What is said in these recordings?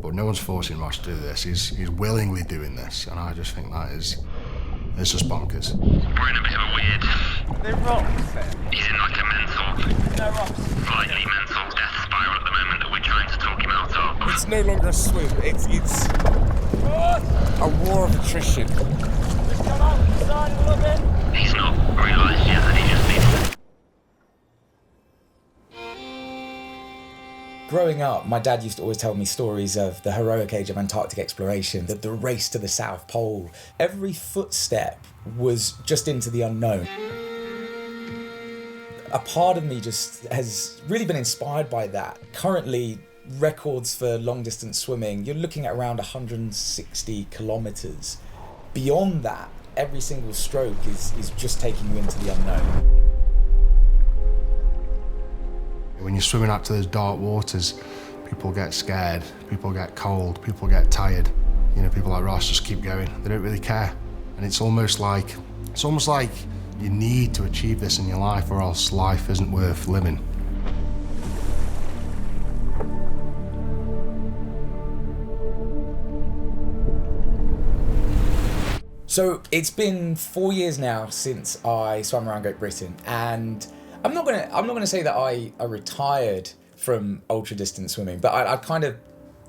But no one's forcing Ross to do this. He's willingly doing this, and I just think it's just bonkers. We're in a bit of a weird... They're rocks there. He's in like a mental... No rocks. Slightly mental death spiral at the moment that we're trying to talk him out of. It's no longer a swim, it's a war of attrition. Just come out the side a little bit. He's not realised yet that he just needs to... Growing up, my dad used to always tell me stories of the heroic age of Antarctic exploration, the race to the South Pole. Every footstep was just into the unknown. A part of me just has really been inspired by that. Currently, records for long distance swimming, you're looking at around 160 kilometres. Beyond that, every single stroke is just taking you into the unknown. When you're swimming out to those dark waters, people get scared, people get cold, people get tired. You know, people like Ross just keep going. They don't really care. And it's almost like you need to achieve this in your life, or else life isn't worth living. So it's been 4 years now since I swam around Great Britain, and I'm not gonna say that I retired from ultra distance swimming, but I kind of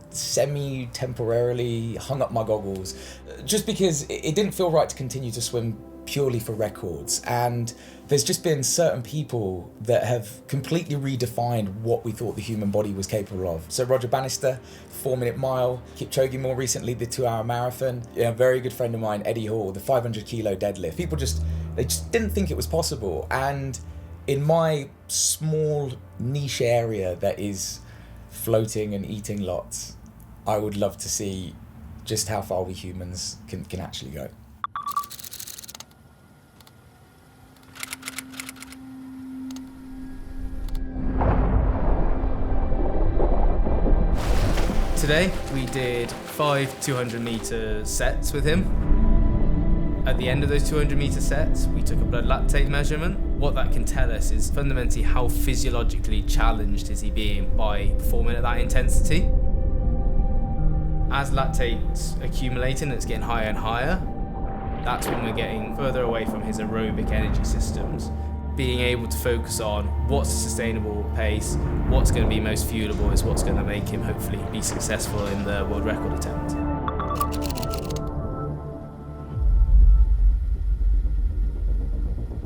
semi-temporarily hung up my goggles just because it didn't feel right to continue to swim purely for records. And there's just been certain people that have completely redefined what we thought the human body was capable of. So Roger Bannister, 4-minute mile, Kipchoge more recently, the 2-hour marathon. A very good friend of mine, Eddie Hall, the 500 kilo deadlift. People just didn't think it was possible. And in my small niche area that is floating and eating lots, I would love to see just how far we humans can actually go. Today we did 5 200-meter sets with him. At the end of those 200-meter sets, we took a blood lactate measurement. What that can tell us is fundamentally how physiologically challenged is he being by performing at that intensity. As lactate's accumulating and it's getting higher and higher, that's when we're getting further away from his aerobic energy systems. Being able to focus on what's a sustainable pace, what's going to be most fuelable is what's going to make him hopefully be successful in the world record attempt.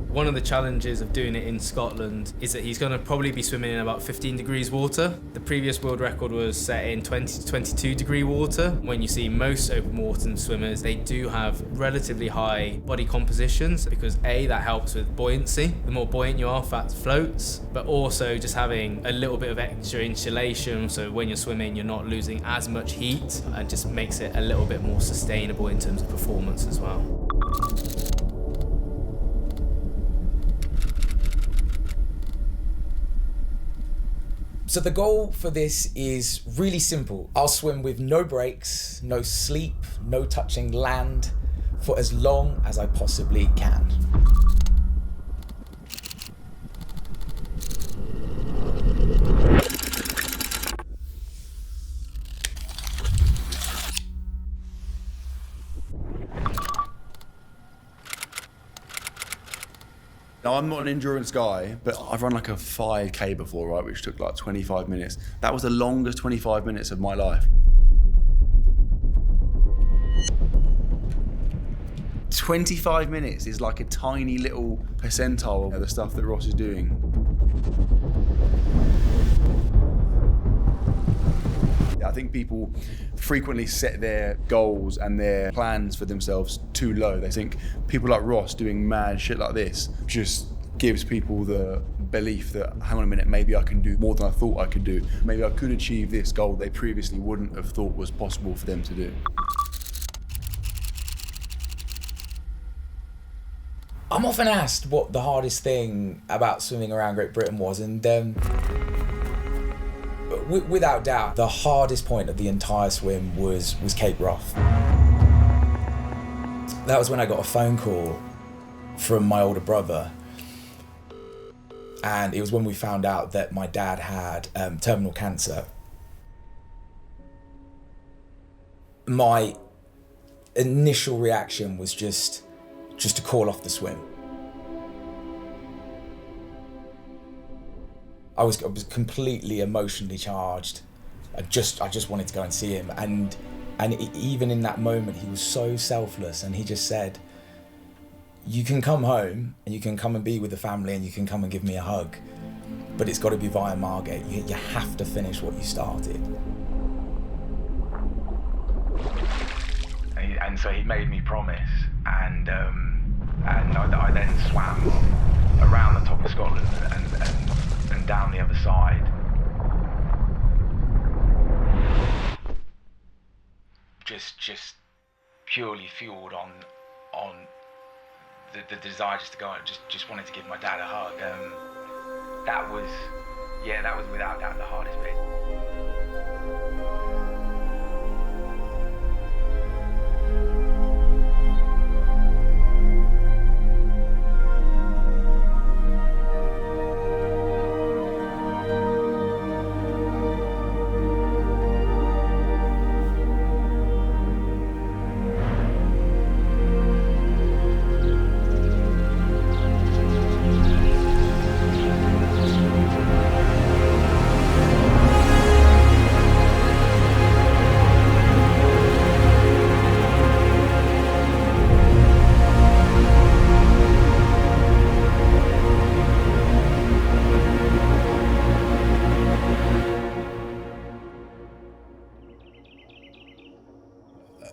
One of the challenges of doing it in Scotland is that he's going to probably be swimming in about 15 degrees water. The previous world record was set in 20 to 22 degree water. When you see most open water swimmers, they do have relatively high body compositions because A, that helps with buoyancy. The more buoyant you are, faster floats, but also just having a little bit of extra insulation, so when you're swimming you're not losing as much heat, and just makes it a little bit more sustainable in terms of performance as well. So the goal for this is really simple. I'll swim with no breaks, no sleep, no touching land for as long as I possibly can. Now, I'm not an endurance guy, but I've run like a 5K before, right, which took like 25 minutes. That was the longest 25 minutes of my life. 25 minutes is like a tiny little percentile of the stuff that Ross is doing. I think people frequently set their goals and their plans for themselves too low. They think people like Ross doing mad shit like this just gives people the belief that, hang on a minute, maybe I can do more than I thought I could do. Maybe I could achieve this goal they previously wouldn't have thought was possible for them to do. I'm often asked what the hardest thing about swimming around Great Britain was, and without doubt, the hardest point of the entire swim was Cape Wrath. That was when I got a phone call from my older brother, and it was when we found out that my dad had terminal cancer. my initial reaction was just to call off the swim. I was completely emotionally charged. I just wanted to go and see him, and even in that moment, he was so selfless, and he just said, "You can come home and you can come and be with the family and you can come and give me a hug, but it's got to be via Margate. You have to finish what you started." And so he made me promise, and I then swam around the top of Scotland and down the other side. Just purely fueled on the desire just to go and just wanted to give my dad a hug. That was without doubt the hardest bit.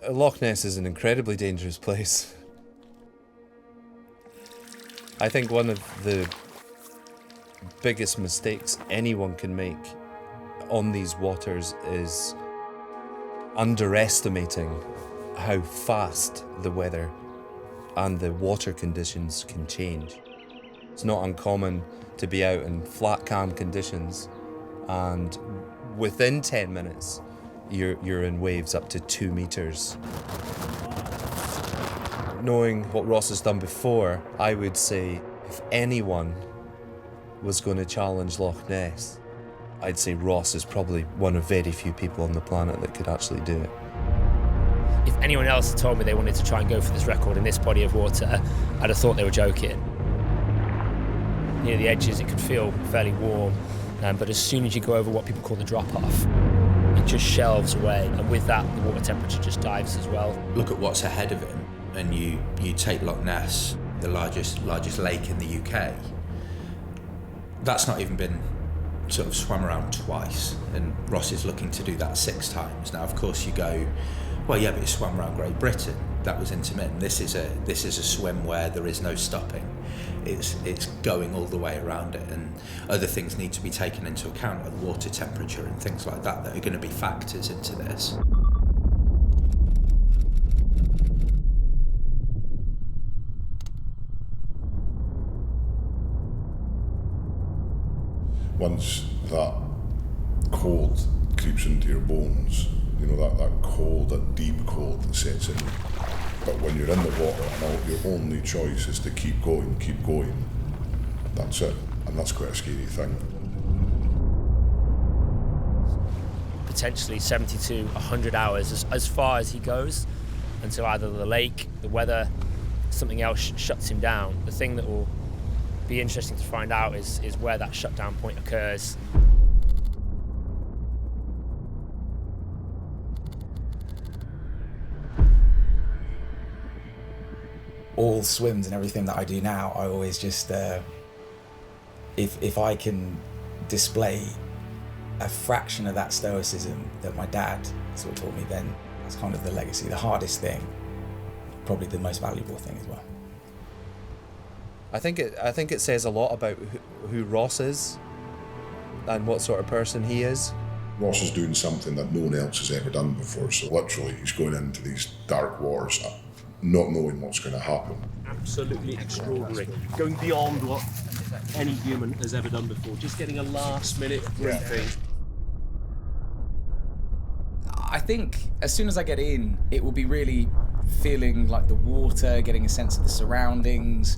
Loch Ness is an incredibly dangerous place. I think one of the biggest mistakes anyone can make on these waters is underestimating how fast the weather and the water conditions can change. It's not uncommon to be out in flat, calm conditions, and within 10 minutes, you're in waves up to 2 meters. Knowing what Ross has done before, I would say if anyone was going to challenge Loch Ness, I'd say Ross is probably one of very few people on the planet that could actually do it. If anyone else had told me they wanted to try and go for this record in this body of water, I'd have thought they were joking. Near the edges, it could feel fairly warm, but as soon as you go over what people call the drop-off, it just shelves away, and with that, the water temperature just dives as well. Look at what's ahead of him, and you take Loch Ness, the largest lake in the UK. That's not even been sort of swum around twice, and Ross is looking to do that 6 times. Now, of course, you go, well, yeah, but he swam around Great Britain. That was intermittent. This is a swim where there is no stopping. It's going all the way around it, and other things need to be taken into account, like water temperature and things like that are going to be factors into this. Once that cold creeps into your bones, you know, that cold, that deep cold that sets in. But when you're in the water and your only choice is to keep going, that's it. And that's quite a scary thing. Potentially 70 to 100 hours as far as he goes, until either the lake, the weather, something else shuts him down. The thing that will be interesting to find out is where that shutdown point occurs. All swims and everything that I do now, I always just, if I can display a fraction of that stoicism that my dad sort of taught me, then that's kind of the legacy. The hardest thing, probably the most valuable thing as well. I think it says a lot about who Ross is and what sort of person he is. Ross is doing something that no one else has ever done before, so literally he's going into these dark waters not knowing what's going to happen. Absolutely extraordinary. Going beyond what any human has ever done before. Just getting a last-minute briefing. I think as soon as I get in, it will be really feeling like the water, getting a sense of the surroundings,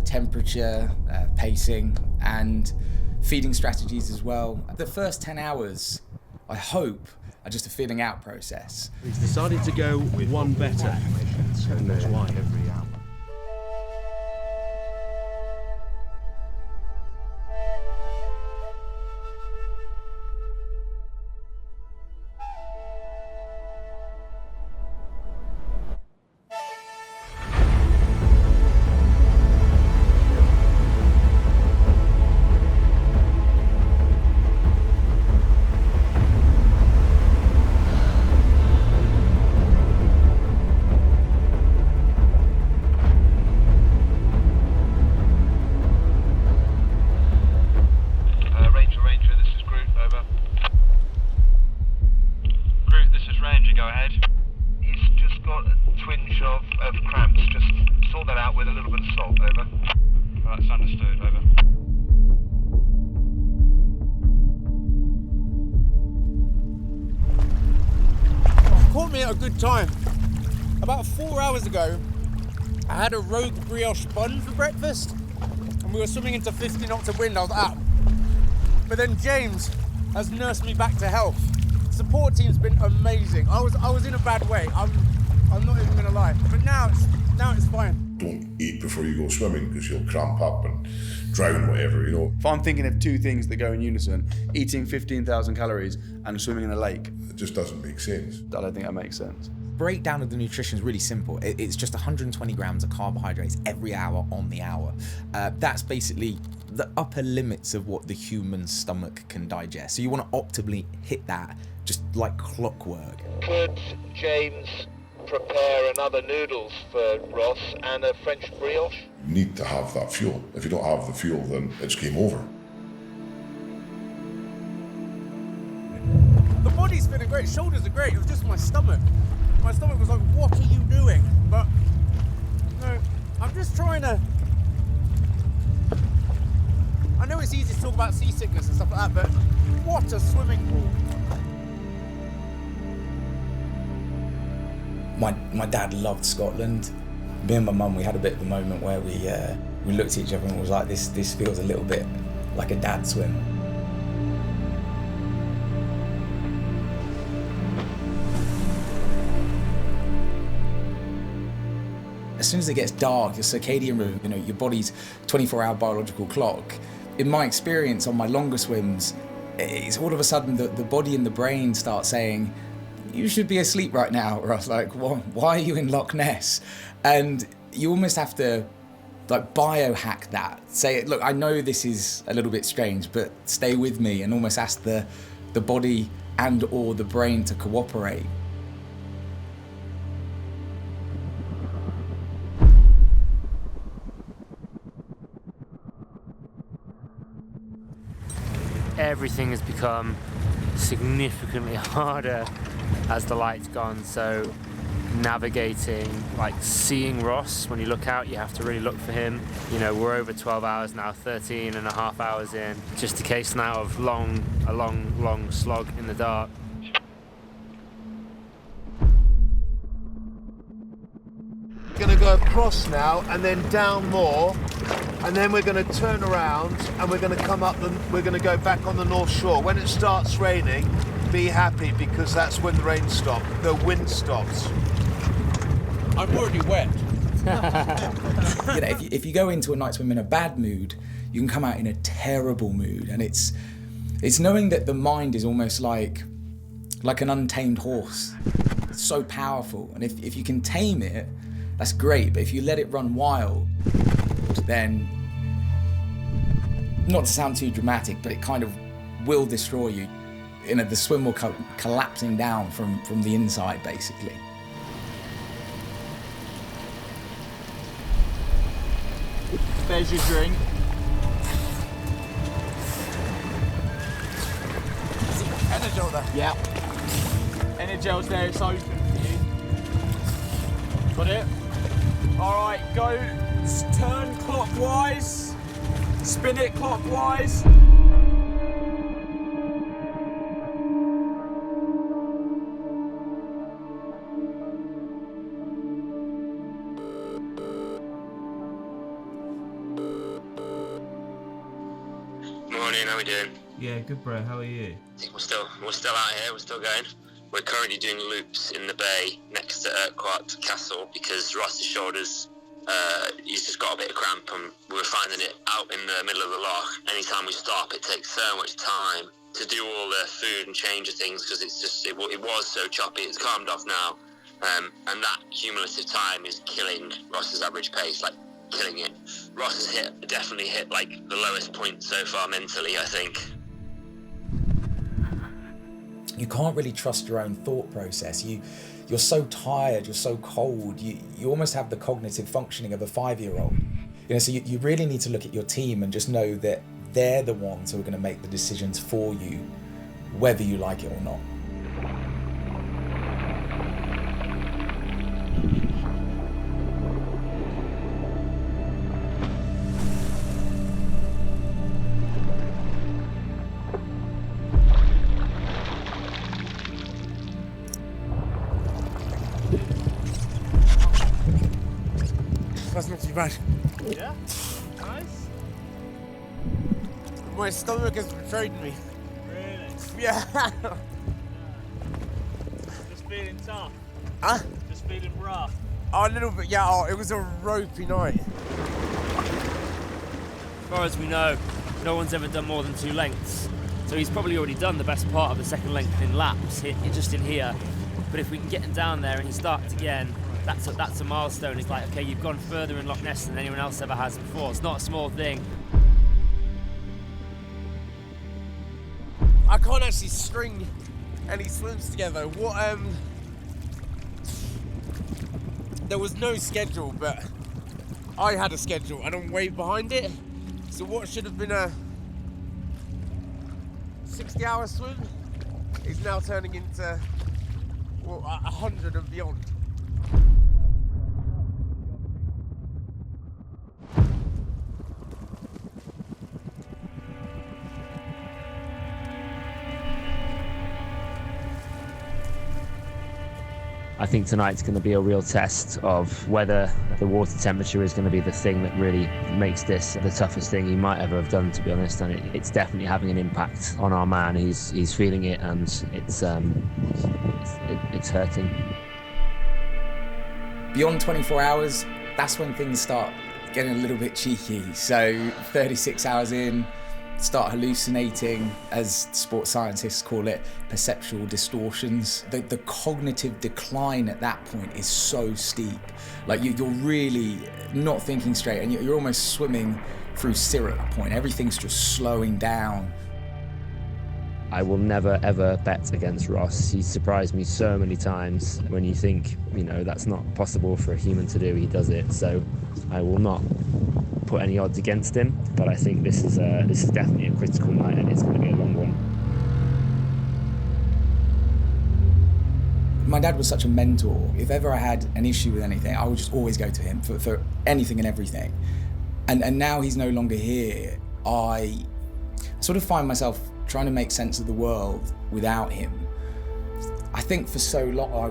temperature, pacing, and feeding strategies as well. The first 10 hours I hope are just a feeling out process. He's decided to go with one better. And that's why. A good time. About 4 hours ago, I had a rogue brioche bun for breakfast, and we were swimming into 50 knots of wind. I was out, but then James has nursed me back to health. Support team's been amazing. I was in a bad way. I'm not even gonna lie, but now it's fine. Don't eat before you go swimming because you'll cramp up and drown, whatever, you know. If I'm thinking of two things that go in unison, eating 15,000 calories and swimming in a lake, it just doesn't make sense. I don't think that makes sense. Breakdown of the nutrition is really simple. It's just 120 grams of carbohydrates every hour on the hour. That's basically the upper limits of what the human stomach can digest. So you want to optimally hit that just like clockwork. Could James prepare another noodles for Ross and a French brioche? You need to have that fuel. If you don't have the fuel, then it's game over. The body's feeling great, shoulders are great, it was just my stomach. My stomach was like, what are you doing? But, no, I'm just trying to... I know it's easy to talk about seasickness and stuff like that, but what a swimming pool. My dad loved Scotland. Me and my mum, we had a bit of a moment where we looked at each other and was like, this feels a little bit like a dad swim. As soon as it gets dark, your circadian rhythm, your body's 24-hour biological clock. In my experience on my longer swims, it's all of a sudden the body and the brain start saying, you should be asleep right now. Or I was like, why are you in Loch Ness? And you almost have to biohack that. Say, look, I know this is a little bit strange, but stay with me, and almost ask the body and or the brain to cooperate. Everything has become significantly harder as the light's gone, so navigating, seeing Ross, when you look out you have to really look for him. We're over 12 hours now, 13 and a half hours in. Just a case now of a long slog in the dark. We're going to go across now and then down more, and then we're going to turn around and we're going to come up we're going to go back on the North Shore. When it starts raining, be happy, because that's when the rain stops, the wind stops. I'm already wet. If you go into a night swim in a bad mood, you can come out in a terrible mood, and it's knowing that the mind is almost like an untamed horse. It's so powerful, and if you can tame it, that's great, but if you let it run wild, then, not to sound too dramatic, but it kind of will destroy you. The swim will come collapsing down from the inside, basically. There's your drink. Energel there? Yeah. Energel's there, it's open for you. Got it? Alright, go. Turn clockwise. Spin it clockwise. Morning, how we doing? Yeah, good bro, how are you? I think we're still out here, we're still going. We're currently doing loops in the bay next to Urquhart Castle because Ross's shoulders, he's just got a bit of cramp, and we were finding it out in the middle of the loch. Anytime we stop, it takes so much time to do all the food and change of things because it was so choppy. It's calmed off now, and that cumulative time is killing Ross's average pace, like killing it. Ross has definitely hit like the lowest point so far mentally, I think. You can't really trust your own thought process. You're so tired, you're so cold, you almost have the cognitive functioning of a 5-year-old. So you really need to look at your team and just know that they're the ones who are going to make the decisions for you, whether you like it or not. That's not too bad. Yeah? Nice? My stomach has betrayed me. Really? Yeah. Just feeling tough? Huh? Just feeling rough? Oh, a little bit, yeah. Oh, it was a ropey night. As far as we know, no one's ever done more than 2 lengths. So he's probably already done the best part of the second length in laps, just in here. But if we can get him down there and he starts again, that's a milestone. It's like, okay, you've gone further in Loch Ness than anyone else ever has before. It's not a small thing. I can't actually string any swims together. There was no schedule, but I had a schedule and I'm way behind it. So what should have been a 60-hour swim is now turning into 100 and beyond. I think tonight's going to be a real test of whether the water temperature is going to be the thing that really makes this the toughest thing he might ever have done, to be honest. And it's definitely having an impact on our man. He's feeling it, and it's hurting. Beyond 24 hours, that's when things start getting a little bit cheeky. So 36 hours in, start hallucinating, as sports scientists call it, perceptual distortions. The cognitive decline at that point is so steep. Like you're really not thinking straight, and you're almost swimming through syrup at that point. Everything's just slowing down. I will never ever bet against Ross. He's surprised me so many times. When you think, that's not possible for a human to do, he does it. So I will not put any odds against him, but I think this is definitely a critical night, and it's going to be a long one. My dad was such a mentor. If ever I had an issue with anything, I would just always go to him for anything and everything. And now he's no longer here, I sort of find myself trying to make sense of the world without him. I think for so long I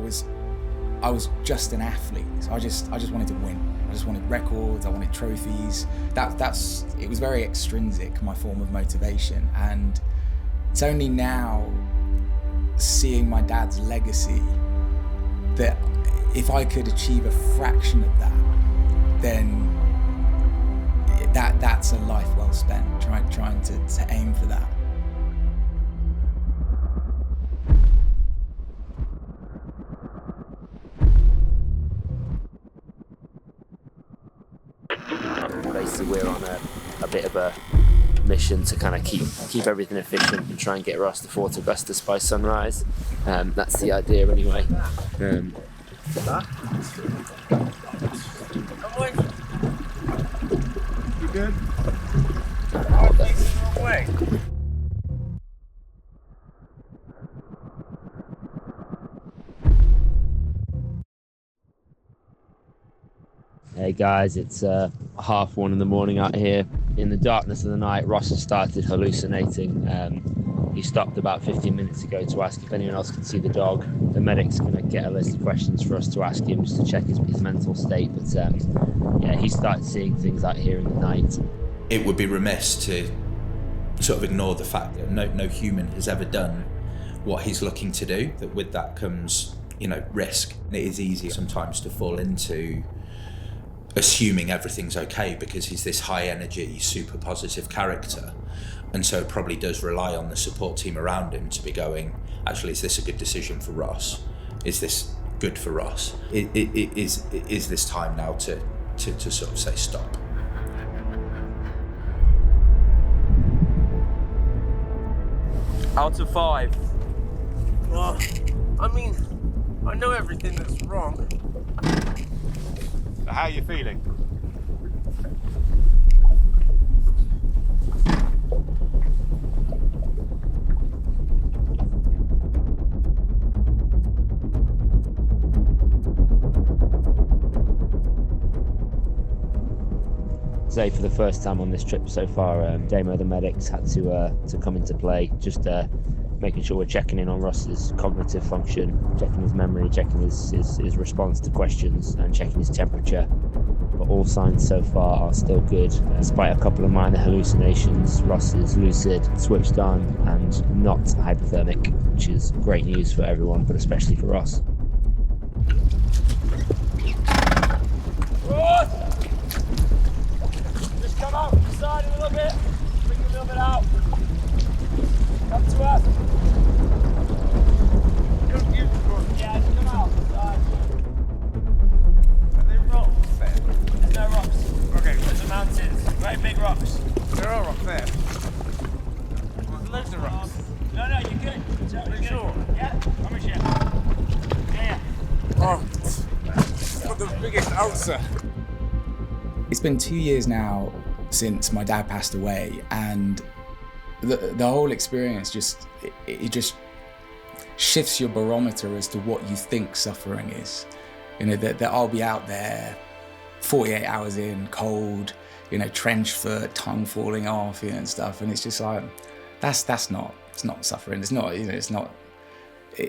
was just an athlete. So I just wanted to win. I just wanted records, I wanted trophies. It was very extrinsic, my form of motivation. And it's only now, seeing my dad's legacy, that if I could achieve a fraction of that, then that's a life well spent, trying to aim for that. Basically, we're on a bit of a mission to kind of keep everything efficient and try and get Ross to Fort Augustus by sunrise. That's the idea, anyway. You good? Way. Hey guys, it's 1:30 in the morning out here. In the darkness of the night, Ross has started hallucinating. He stopped about 15 minutes ago to ask if anyone else could see the dog. The medic's going to get a list of questions for us to ask him just to check his mental state. But he started seeing things out here in the night. It would be remiss to sort of ignore the fact that no human has ever done what he's looking to do, that with that comes, risk. And it is easy sometimes to fall into assuming everything's okay because he's this high energy, super positive character. And so probably does rely on the support team around him to be going, actually, is this a good decision for Ross? Is this good for Ross? Is this time now to sort of say stop? Out of 5. Well, I know everything that's wrong. How are you feeling? Say for the first time on this trip so far, Damo the medics had to come into play, just making sure we're checking in on Ross's cognitive function, checking his memory, checking his response to questions, and checking his temperature. But all signs so far are still good. Despite a couple of minor hallucinations, Ross is lucid, switched on, and not hypothermic, which is great news for everyone, but especially for Ross. Ross! Just come out from the side a little bit. Bring a little bit out. Come to us. Yeah, just come out. Are they rocks there? There's no rocks. Okay. There's the mountains. Very big rocks. There are rocks there. There's loads of rocks. No, you're good. Are you sure? Yeah, promise you. Yeah. Oh, got the biggest ulcer. It's been 2 years now since my dad passed away, and the whole experience just shifts your barometer as to what you think suffering is. That I'll be out there 48 hours in, cold, trench foot, tongue falling off, and stuff, and it's just like it's not suffering. It's not, it's not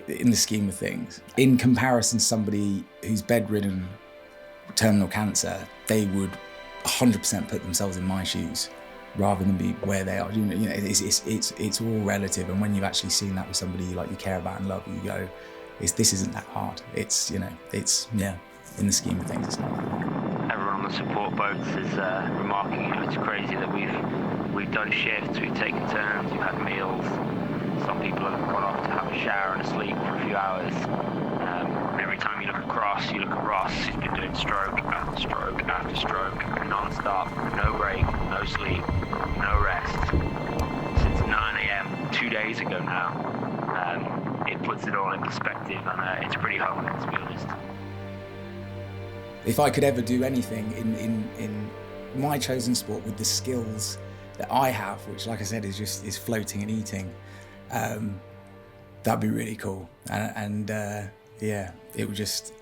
in the scheme of things. In comparison to somebody who's bedridden, terminal cancer, they would 100% put themselves in my shoes rather than be where they are. It's all relative, and when you've actually seen that with somebody like you care about and love, you go, this isn't that hard. It's in the scheme of things, it's not that hard. Everyone on the support boats is remarking, it's crazy that we've done shifts, we've taken turns, we've had meals. Some people have gone off to have a shower and a sleep for a few hours. Every time you look across, you look at Ross, he's been doing stroke after stroke after stroke, non-stop, no break, no sleep, no rest. Since 9 a.m. 2 days ago now. It puts it all in perspective, and it's pretty humbling, to be honest. If I could ever do anything in my chosen sport with the skills that I have, which, like I said, is floating and eating, that'd be really cool. And it would just.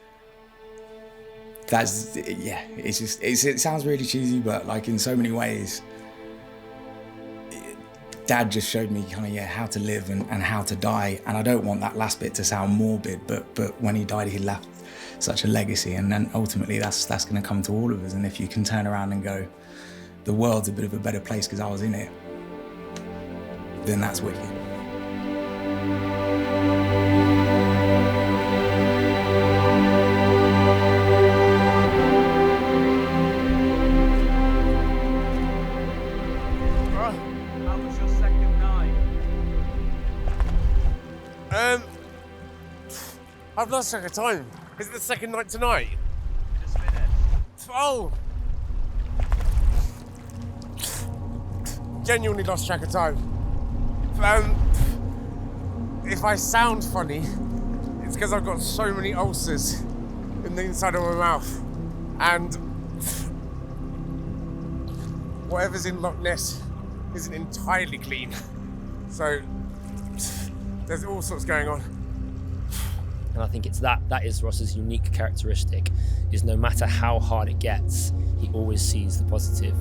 It sounds really cheesy, but like in so many ways, Dad just showed me how to live and how to die. And I don't want that last bit to sound morbid, but when he died, he left such a legacy, and then ultimately that's going to come to all of us. And if you can turn around and go, the world's a bit of a better place because I was in it, then that's wicked. How was your second night? I've lost track of time. Is it the second night tonight? Just finished. Oh! Genuinely lost track of time. If I sound funny, it's because I've got so many ulcers in the inside of my mouth. And whatever's in Loch Ness isn't entirely clean. So there's all sorts going on. And I think it's that is Ross's unique characteristic, is no matter how hard it gets, he always sees the positive.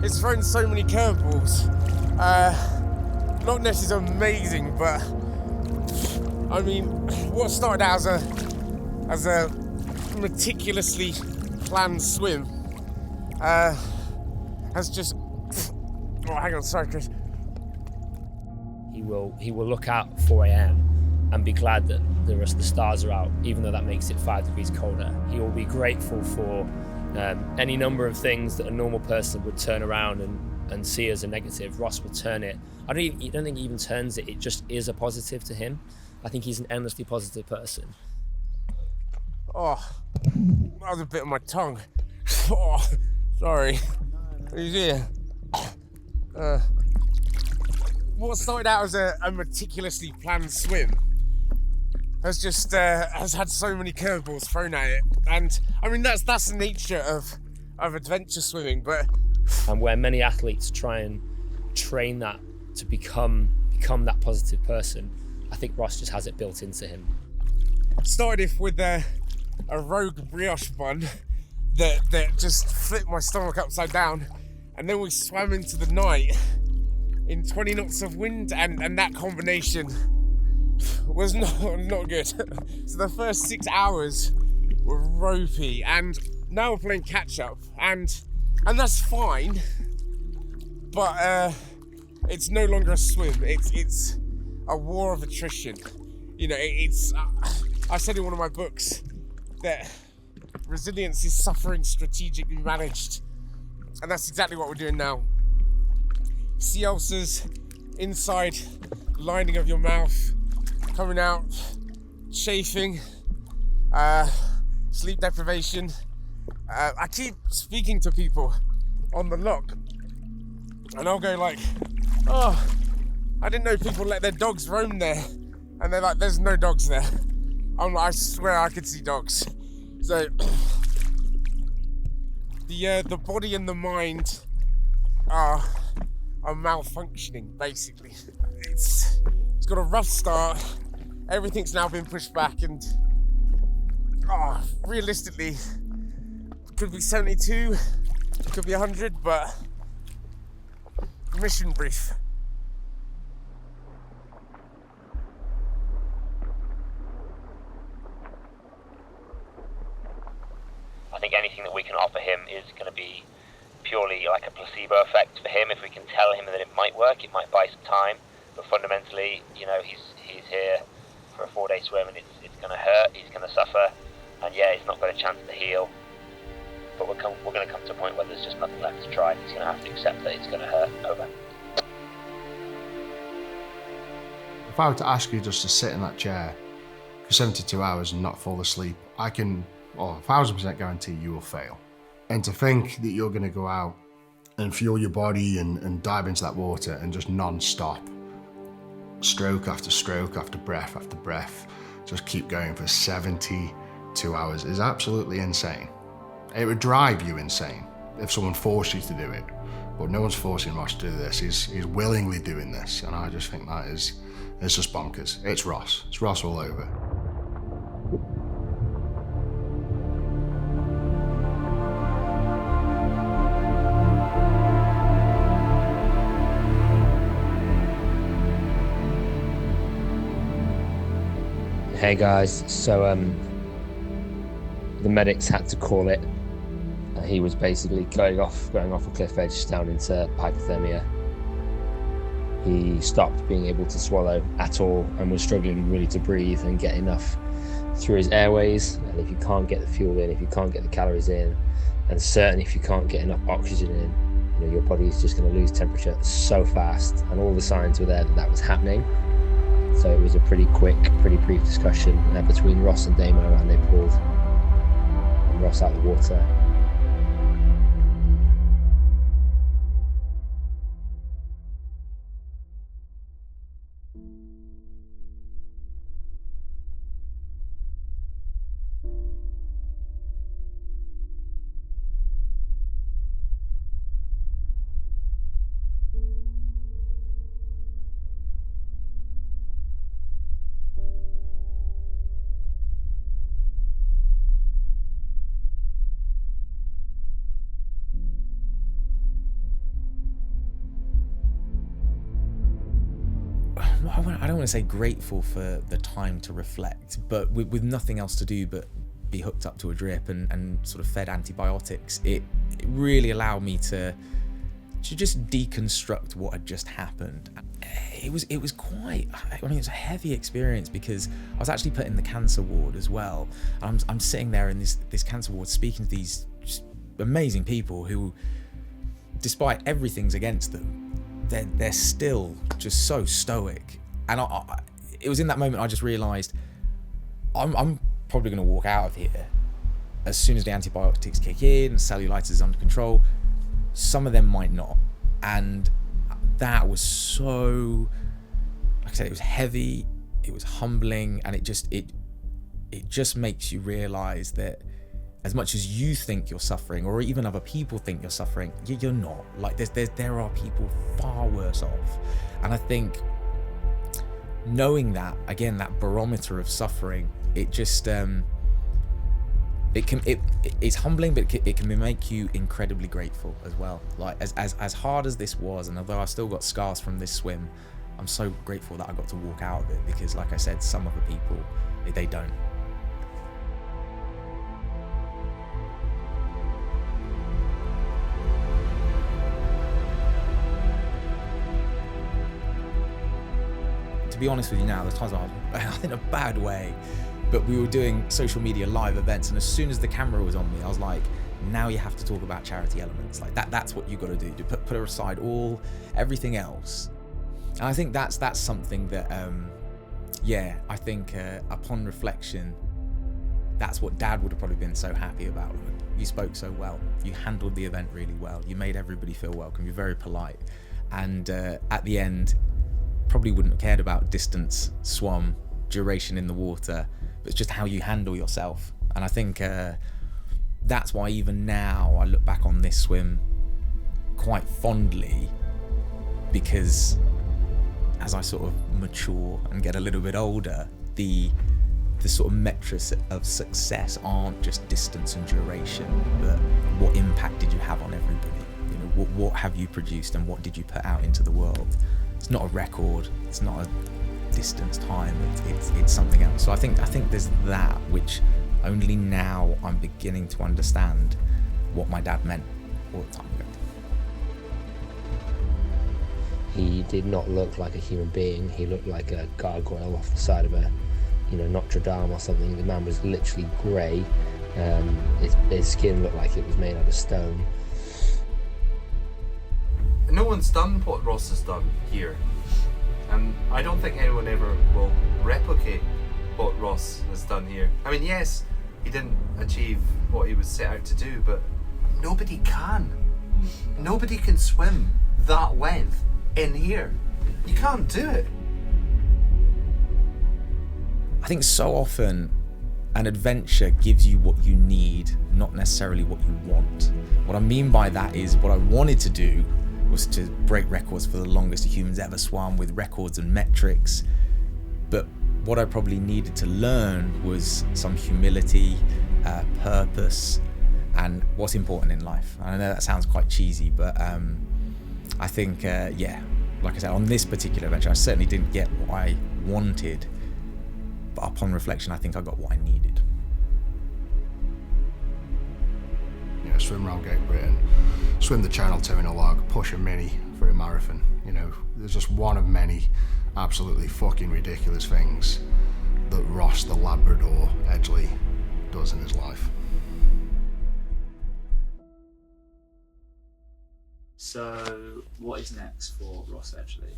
It's thrown so many curveballs. Loch Ness is amazing, but I mean, what started out as a meticulously planned swim has just. Oh, hang on, sorry, Chris. He will look out 4 a.m. and be glad that the rest of the stars are out, even though that makes it 5 degrees colder. He will be grateful for any number of things that a normal person would turn around and see as a negative. Ross will turn it. I don't think he even turns it. It just is a positive to him. I think he's an endlessly positive person. Oh, that was a bit on my tongue. Oh, sorry. He's here. What started out as a meticulously planned swim has had so many curveballs thrown at it, and I mean that's the nature of adventure swimming. But and where many athletes try and train that to become that positive person, I think Ross just has it built into him. Started off with a rogue brioche bun that just flipped my stomach upside down, and then we swam into the night in 20 knots of wind, and that combination was not good. So the first 6 hours were ropey, and now we're playing catch up, and that's fine, but it's no longer a swim. It's a war of attrition. You know, it's I said in one of my books that resilience is suffering strategically managed, and that's exactly what we're doing now. Sea ulcers inside lining of your mouth, coming out, chafing, sleep deprivation. I keep speaking to people on the Loch, and I'll go like, oh, I didn't know people let their dogs roam there. And they're like, there's no dogs there. I'm like, I swear I could see dogs. So the body and the mind are malfunctioning, basically. It's got a rough start. Everything's now been pushed back, and realistically, it could be 72, it could be 100, but mission brief. I think anything that we can offer him is going to be purely like a placebo effect for him. If we can tell him that it might work, it might buy some time, but fundamentally, you know, he's here for a 4-day swim, and it's going to hurt, he's going to suffer, and yeah, he's not got a chance to heal, but we're going to come to a point where there's just nothing left to try. He's going to have to accept that it's going to hurt. Over. If I were to ask you just to sit in that chair for 72 hours and not fall asleep, I can 1,000% guarantee you will fail. And to think that you're going to go out and fuel your body and dive into that water and just non-stop, stroke after stroke after breath, just keep going for 72 hours is absolutely insane. It would drive you insane if someone forced you to do it, but no one's forcing Ross to do this. He's willingly doing this, and I just think that it's just bonkers. It's Ross. It's Ross all over. Hey guys, so the medics had to call it. He was basically going off a cliff edge down into hypothermia. He stopped being able to swallow at all and was struggling really to breathe and get enough through his airways. And if you can't get the fuel in, if you can't get the calories in, and certainly if you can't get enough oxygen in, you know, your body's just going to lose temperature so fast. And all the signs were there that was happening. So it was a pretty quick, pretty brief discussion between Ross and Damo, and they pulled Ross out of the water. I don't want to say grateful for the time to reflect, but with nothing else to do but be hooked up to a drip and sort of fed antibiotics, it really allowed me to to just deconstruct what had just happened. It was quite, I mean, it was a heavy experience because I was actually put in the cancer ward as well. I'm sitting there in this cancer ward speaking to these just amazing people who, despite everything's against them, they're still just so stoic. And it was in that moment I just realised I'm probably going to walk out of here as soon as the antibiotics kick in, cellulitis is under control. Some of them might not. And that was so, like I said, it was heavy, it was humbling, and it just makes you realise that as much as you think you're suffering, or even other people think you're suffering, you're not. Like there are people far worse off. And I think knowing that, again, that barometer of suffering, it just it's humbling, but it can make you incredibly grateful as well. Like as hard as this was, and although I've still got scars from this swim, I'm so grateful that I got to walk out of it, because like I said, some other people, they don't. To be honest with you now, there's times I was in a bad way, but we were doing social media live events, and as soon as the camera was on me, I was like, now you have to talk about charity elements. Like that's what you got to do, to put aside everything else. And I think that's something that I think upon reflection, that's what Dad would have probably been so happy about. You spoke so well, you handled the event really well, you made everybody feel welcome, you're very polite, and at the end probably wouldn't have cared about distance swum, duration in the water, but it's just how you handle yourself. And I think that's why even now I look back on this swim quite fondly, because as I sort of mature and get a little bit older, the sort of metrics of success aren't just distance and duration, but what impact did you have on everybody? You know, what have you produced and what did you put out into the world? It's not a record, it's not a distance time, it's something else. So I think there's that, which only now I'm beginning to understand what my dad meant all the time ago. He did not look like a human being. He looked like a gargoyle off the side of a, Notre Dame or something. The man was literally grey. His skin looked like it was made out of stone. No one's done what Ross has done here, and I don't think anyone ever will replicate what Ross has done here. I mean, yes, he didn't achieve what he was set out to do, but nobody can. Nobody can swim that length in here. You can't do it. I think so often an adventure gives you what you need, not necessarily what you want. What I mean by that is, what I wanted to do was to break records for the longest humans ever swam, with records and metrics. But what I probably needed to learn was some humility, purpose, and what's important in life. I know that sounds quite cheesy, but I think, like I said, on this particular adventure, I certainly didn't get what I wanted, but upon reflection, I think I got what I needed. Swim around Great Britain, swim the Channel 2 in a log, push a mini for a marathon. There's just one of many absolutely fucking ridiculous things that Ross the Labrador Edgley does in his life. So, what is next for Ross Edgley?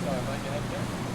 Sorry, mate, you have to go.